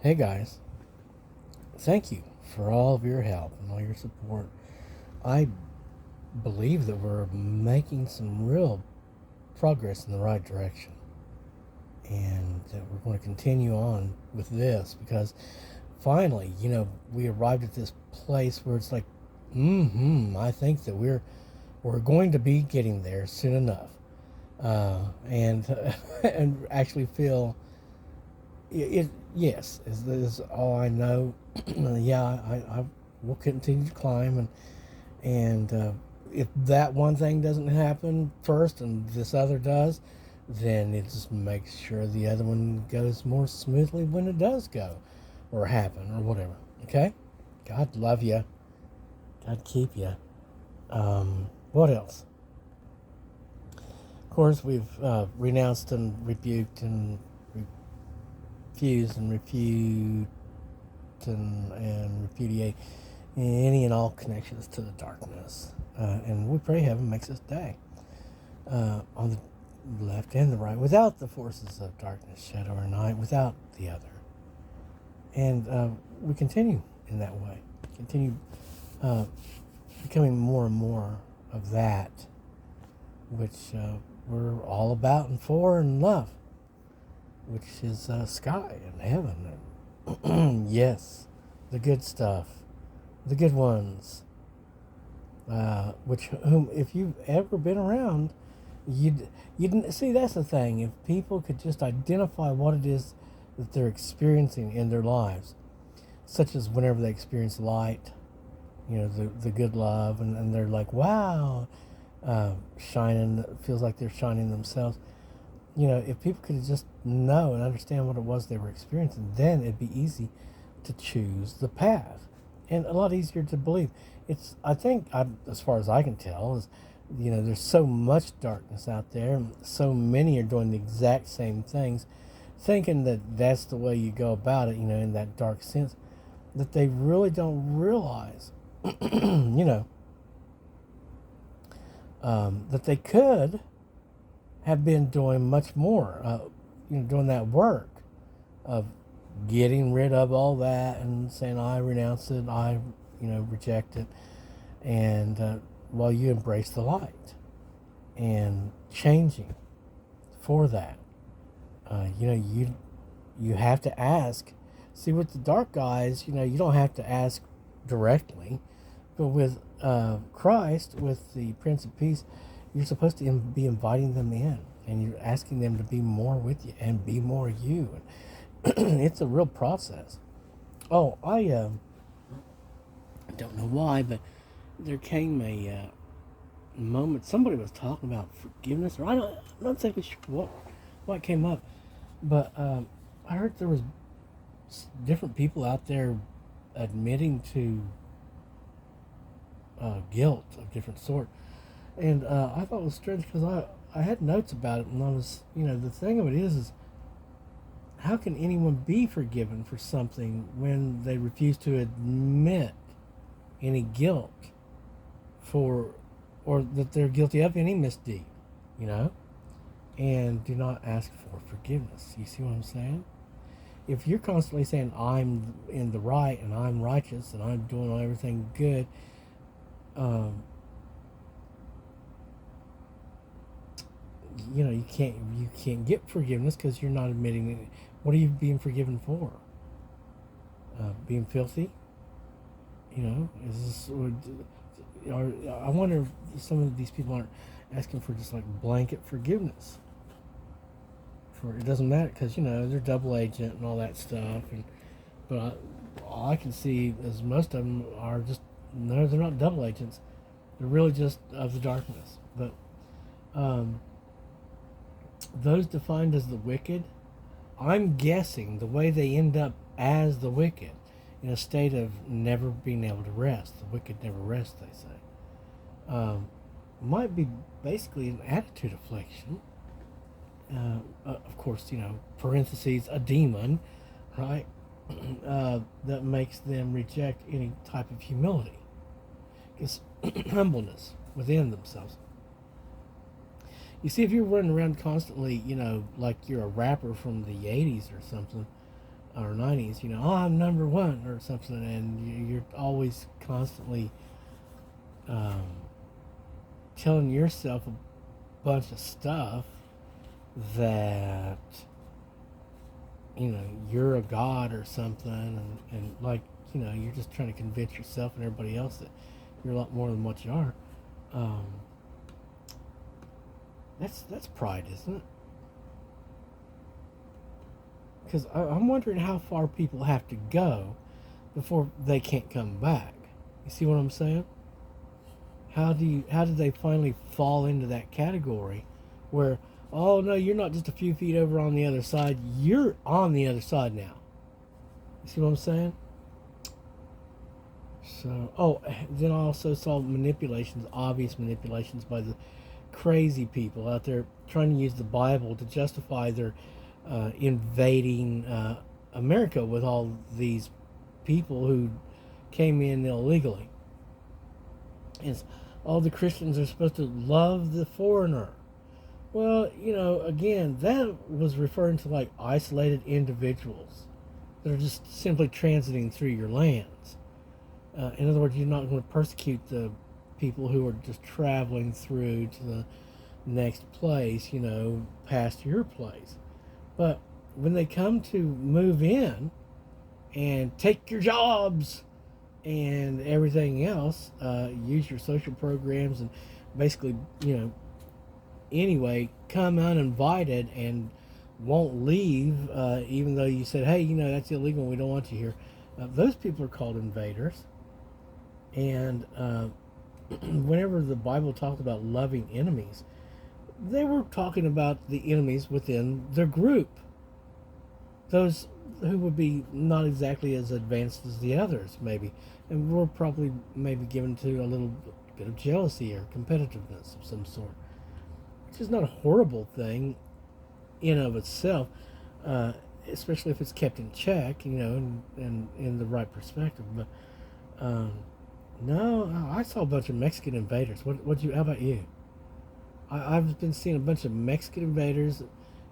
Hey guys, thank you for all of your help and all your support. I believe that we're making some real progress in the right direction, and that we're going to continue on with this because finally, we arrived at this place where it's like, I think that we're going to be getting there soon enough, and and actually feel it. Yes, is all I know. Yeah, I will continue to climb, and if that one thing doesn't happen first and this other does, then it just makes sure the other one goes more smoothly when it does go or happen or whatever. Okay? God love you. God keep you. What else? Of course, we've renounced and rebuked and refused and and repudiate any and all connections to the darkness. And we pray heaven makes us day on the left and the right, without the forces of darkness, shadow, or night, without the other. And we continue in that way, continue becoming more and more of that which we're all about and for and love, which is sky and heaven. And yes, the good stuff, the good ones, whom if you've ever been around, you'd see. That's the thing. If people could just identify what it is that they're experiencing in their lives, such as whenever they experience light, the good love, and they're like, wow, shining, feels like they're shining themselves. If people could just know and understand what it was they were experiencing, then it'd be easy to choose the path, and a lot easier to believe. I think, as far as I can tell, is, there's so much darkness out there, and so many are doing the exact same things, thinking that that's the way you go about it, in that dark sense, that they really don't realize, that they could have been doing much more, doing that work of getting rid of all that and saying, I renounce it, I, reject it, and while you embrace the light and changing for that, you have to ask. See, with the dark guys, you don't have to ask directly, but with Christ, with the Prince of Peace, you're supposed to be inviting them in, and you're asking them to be more with you and be more you. It's a real process. Oh, I don't know why, but there came a moment. Somebody was talking about forgiveness, or I'm not exactly sure what came up, but I heard there was different people out there admitting to guilt of different sort. And I thought it was strange because I had notes about it, and I was, the thing of it is how can anyone be forgiven for something when they refuse to admit any guilt for, or that they're guilty of any misdeed, you know, and do not ask for forgiveness? You see what I'm saying? If you're constantly saying, I'm in the right and I'm righteous and I'm doing everything good, you can't get forgiveness because you're not admitting it. What are you being forgiven for? Being filthy? Is this? I wonder if some of these people aren't asking for just like blanket forgiveness. For it doesn't matter because they're double agent and all that stuff, but all I can see is most of them are just no, they're not double agents. They're really just of the darkness. But those defined as the wicked, I'm guessing the way they end up as the wicked, in a state of never being able to rest. The wicked never rest, they say. Might be basically an attitude affliction. Of course, parentheses, a demon, right? That makes them reject any type of humility. It's humbleness within themselves. You see, if you're running around constantly, like you're a rapper from the 80s or something, or 90s, oh, I'm number one or something, and you're always constantly um, telling yourself a bunch of stuff that you're a god or something, and like you're just trying to convince yourself and everybody else that you're a lot more than what you are. um, that's pride, isn't it? Because I'm wondering how far people have to go before they can't come back. You see what I'm saying? How did they finally fall into that category where, oh no, you're not just a few feet over on the other side, you're on the other side now. You see what I'm saying? So, then I also saw manipulations, obvious manipulations by the crazy people out there trying to use the Bible to justify their invading America with all these people who came in illegally. It's all the Christians are supposed to love the foreigner. Well, again, that was referring to like isolated individuals that are just simply transiting through your lands. In other words, you're not going to persecute the people who are just traveling through to the next place, past your place. But when they come to move in and take your jobs and everything else, use your social programs and basically, anyway, come uninvited and won't leave, even though you said, hey, that's illegal, we don't want you here. Those people are called invaders. And whenever the Bible talked about loving enemies, they were talking about the enemies within their group. Those who would be not exactly as advanced as the others, maybe. And were probably maybe given to a little bit of jealousy or competitiveness of some sort. Which is not a horrible thing in of itself, especially if it's kept in check, and in the right perspective. But no, I saw a bunch of Mexican invaders. How about you? I've been seeing a bunch of Mexican invaders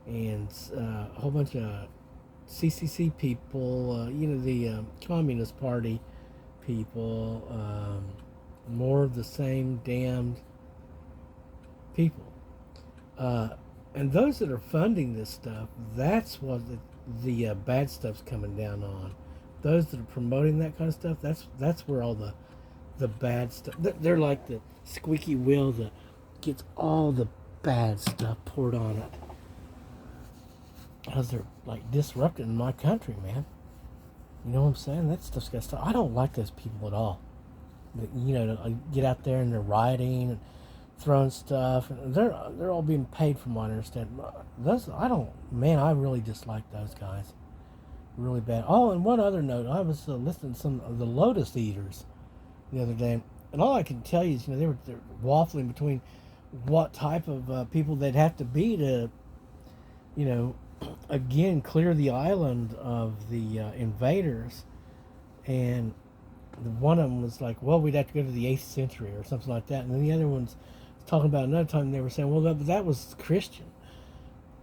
and a whole bunch of CCC people, the Communist Party people, more of the same damned people. And those that are funding this stuff, that's what the bad stuff's coming down on. Those that are promoting that kind of stuff, that's where all the bad stuff. They're like the squeaky wheel that gets all the bad stuff poured on it. Because they're like disrupting my country, man. You know what I'm saying? That stuff's got to stop. I don't like those people at all. But, get out there and they're rioting and throwing stuff. And they're all being paid from what I understand. I really dislike those guys. Really bad. Oh, and one other note. I was listening to some of the Lotus Eaters the other day. And all I can tell you is, they're waffling between what type of people they'd have to be to, again, clear the island of the invaders. And one of them was like, well, we'd have to go to the 8th century or something like that. And then the other one's talking about another time they were saying, well, that was Christian.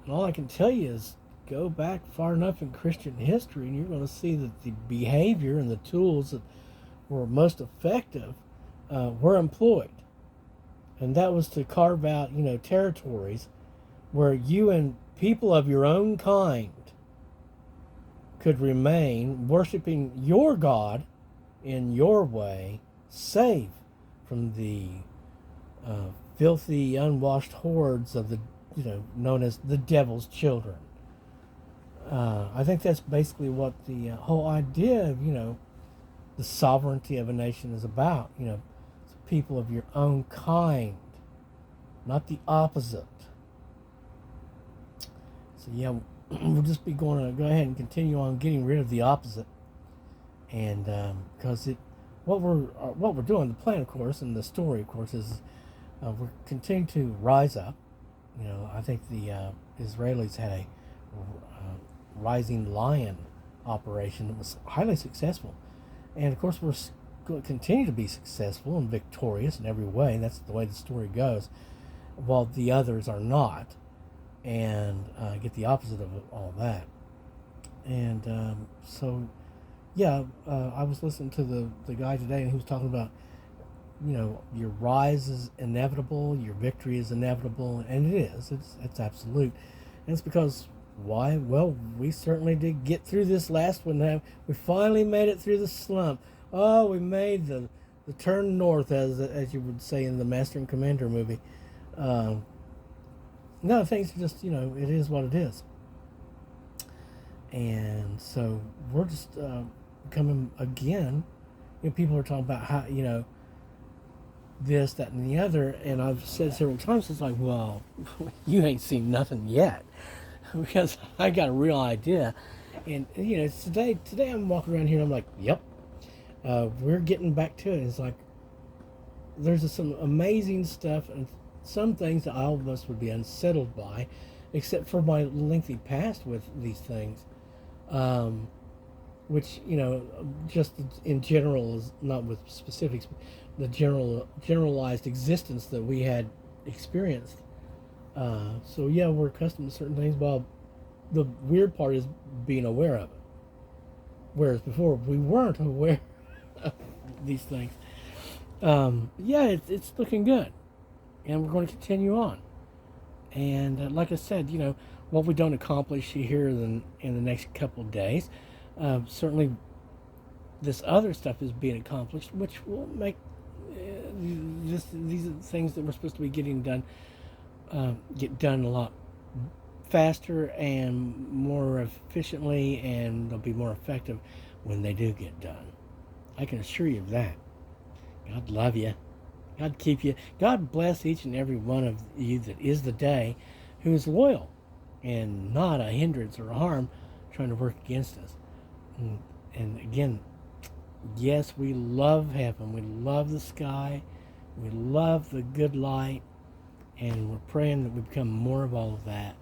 And all I can tell you is go back far enough in Christian history and you're going to see that the behavior and the tools that were most effective were employed. And that was to carve out, territories where you and people of your own kind could remain worshiping your God in your way, safe from the filthy, unwashed hordes of the, known as the devil's children. I think that's basically what the whole idea of, the sovereignty of a nation is about. People of your own kind, not the opposite. So yeah, we'll just be going to go ahead and continue on getting rid of the opposite, and because what we're doing, the plan, of course, and the story, of course, is we're continuing to rise up. I think the Israelis had a rising lion operation that was highly successful, and of course we're going to continue to be successful and victorious in every way. That's the way the story goes, while the others are not, and get the opposite of all that. And so, yeah, I was listening to the guy today, and he was talking about, your rise is inevitable, your victory is inevitable, and it is. It's absolute, and it's because why? Well, we certainly did get through this last one. Now we finally made it through the slump. Oh, we made the turn north, as you would say in the Master and Commander movie. Um, no, things are just it is what it is, and so we're just coming again. People are talking about how this, that, and the other, and I've said several times, it's like, well, you ain't seen nothing yet, because I got a real idea, and today I'm walking around here and I'm like, yep, we're getting back to it. It's like there's some amazing stuff and some things that all of us would be unsettled by, except for my lengthy past with these things, which just in general is not with specifics, but the generalized existence that we had experienced. So yeah, we're accustomed to certain things. Well, the weird part is being aware of it, whereas before we weren't aware of these things. Yeah, it's looking good, and we're going to continue on. And like I said, what we don't accomplish here in the next couple of days, certainly this other stuff is being accomplished, which will make these things that we're supposed to be getting done get done a lot faster and more efficiently, and they'll be more effective when they do get done. I can assure you of that. God love you. God keep you. God bless each and every one of you that is the day who is loyal and not a hindrance or a harm trying to work against us. And again, yes, we love heaven. We love the sky. We love the good light. And we're praying that we become more of all of that.